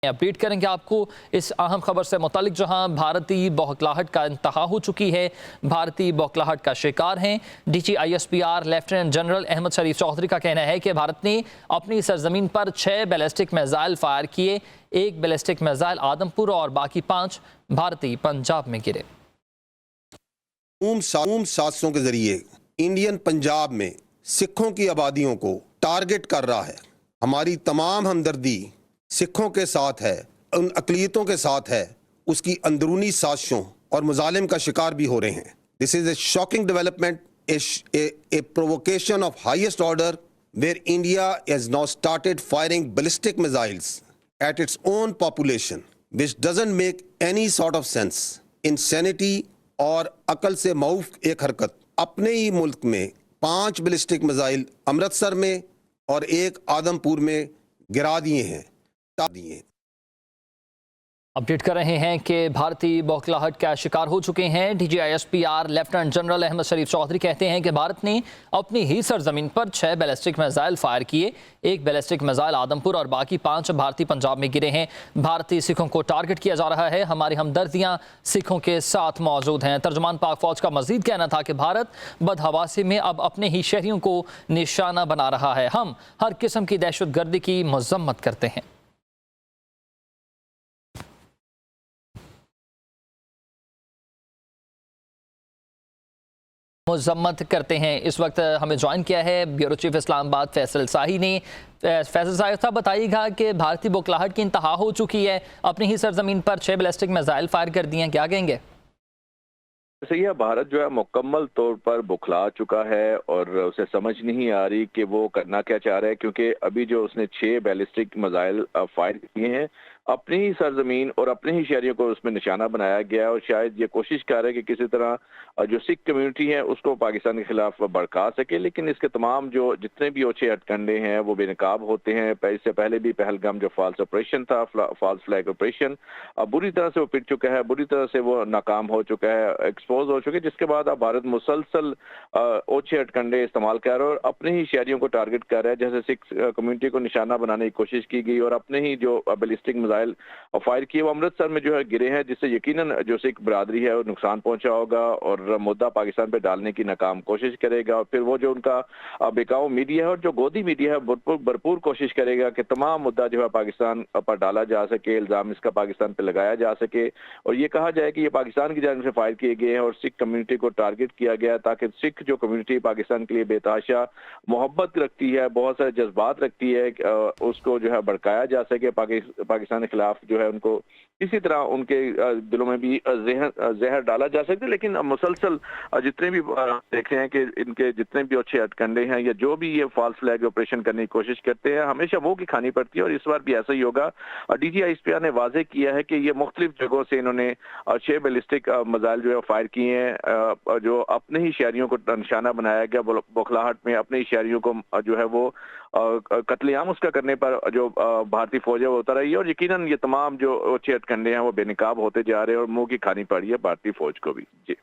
Update करेंगे आपको इस अहम खबर से मुतालिक, जहां भारतीय बौखलाहट का इंतहा हो चुकी है। भारतीय बौखलाहट का शिकार हैं DGISPR लेफ्टिनेंट जनरल अहमद शरीफ चौधरी का कहना है कि भारत ने अपनी सरजमीन पर 6 बैलिस्टिक मिसाइल फायर किए। एक बैलिस्टिक मिसाइल आदमपुर और बाकी 5 भारतीय पंजाब में गिरे। साजिशों के जरिए इंडियन पंजाब में सिखों की आबादियों को टारगेट कर रहा है। हमारी तमाम हमदर्दी सिखों के साथ है, उन अकलियतों के साथ है। उसकी अंदरूनी साजिशों और मुजालिम का शिकार भी हो रहे हैं। This is a shocking development, a provocation of highest order where India has now started firing ballistic missiles at its own population which doesn't make any sort of sense. Insanity और अकल से मऊफ एक हरकत। अपने ही मुल्क में 5 बैलिस्टिक मिसाइल अमृतसर में और एक आदमपुर में गिरा दिए हैं। अपडेट कर रहे हैं कि भारतीय बौखलाहट का शिकार हो चुके हैं। DGISPR लेफ्टिनेंट जनरल अहमद शरीफ चौधरी कहते हैं कि भारत ने अपनी ही सरजमीन पर 6 बैलिस्टिक मिसाइल फायर किए। एक बैलिस्टिक मिसाइल आदमपुर और बाकी 5 भारतीय पंजाब में गिरे हैं। भारतीय सिखों को टारगेट किया जा रहा है। हमारी हमदर्दियां सिखों के साथ मौजूद हैं। तर्जुमान पाक फौज का मजीद कहना था कि भारत बदहवासी में अब अपने ही शहरियों को निशाना बना रहा है। हम हर किस्म की दहशतगर्दी की मजम्मत करते हैं। मजम्मत करते हैं। इस वक्त हमें ज्वाइन किया है ब्यूरो चीफ इस्लामाबाद फैसल शाही ने। फैसल शाही साहब, बताइएगा कि भारतीय बौखलाहट की इंतहा हो चुकी है, अपनी ही सरजमीन पर 6 बैलिस्टिक मिसाइल फायर कर दिए हैं, क्या कहेंगे? सही है, भारत जो है मुकम्मल तौर पर बौखला चुका है और उसे समझ नहीं आ रही कि वो करना क्या चाह रहा है, क्योंकि अभी जो उसने 6 बैलिस्टिक मिसाइल फायर किए हैं अपनी ही सरजमीन और अपने ही शहरियों को उसमें निशाना बनाया गया है, और शायद ये कोशिश कर रहे हैं कि किसी तरह जो सिख कम्युनिटी है उसको पाकिस्तान के खिलाफ भड़का सके। लेकिन इसके तमाम जो जितने भी ओछे हथकंडे हैं वो बेनकाब होते हैं। इससे पहले भी पहलगाम जो फॉल्स ऑपरेशन था, फॉल्स फ्लैग ऑपरेशन, बुरी तरह से वो पिट चुका है, बुरी तरह से वो नाकाम हो चुका है, एक्सपोज हो चुके, जिसके बाद अब भारत मुसलसल ओछे हथकंडे इस्तेमाल कर रहा है और अपने ही शहरियों को टारगेट कर रहा है। जैसे सिख कम्युनिटी को निशाना बनाने की कोशिश की गई और अपने ही जो बैलिस्टिक मिसाइल फायर किए वो अमृतसर में जो है गिरे हैं, जिससे यकीनन जो सिख बरादरी है वो नुकसान पहुंचा होगा और मुद्दा पाकिस्तान पे डालने की नाकाम कोशिश करेगा। और फिर वो जो उनका बेकाऊ मीडिया है और जो गोदी मीडिया है भरपूर कोशिश करेगा कि तमाम मुद्दा जो है पाकिस्तान पर डाला जा सके, इल्जाम इसका पाकिस्तान पे लगाया जा सके और ये कहा जाए कि ये पाकिस्तान की जानिब से फायर किए गए हैं और सिख कम्युनिटी को टारगेट किया गया, ताकि सिख जो कम्युनिटी पाकिस्तान के लिए बेतहाशा मोहब्बत रखती है, बहुत सारे जज्बात रखती है, उसको जो है भड़काया जा सके। पाकिस्तान के खिलाफ जो है उनको इसी तरह उनके दिलों में भी जहर डाला जा सकता है। लेकिन मुसलसल जितने भी देख रहे हैं कि इनके जितने भी अच्छे हथकंडे हैं या जो भी ये फॉल्स फ्लैग ऑपरेशन करने की कोशिश करते हैं, हमेशा वो की खानी पड़ती है और इस बार भी ऐसा ही होगा। DGISPR ने वाजे किया है कि ये मुख्तलिफ जगहों से इन्होंने 6 बैलिस्टिक मिसाइल जो है फायर किए हैं, जो अपने ही शहरियों को निशाना बनाया गया। बौखलाहट में अपने ही शहरियों को जो है वो कत्लेआम उसका करने पर जो भारतीय फौज है वो उतर रही है और यकीनन ये तमाम जो अच्छे हथकंडे हैं वो बेनकाब होते जा रहे हैं और मुंह की खानी पड़ी है भारतीय फौज को भी। जी।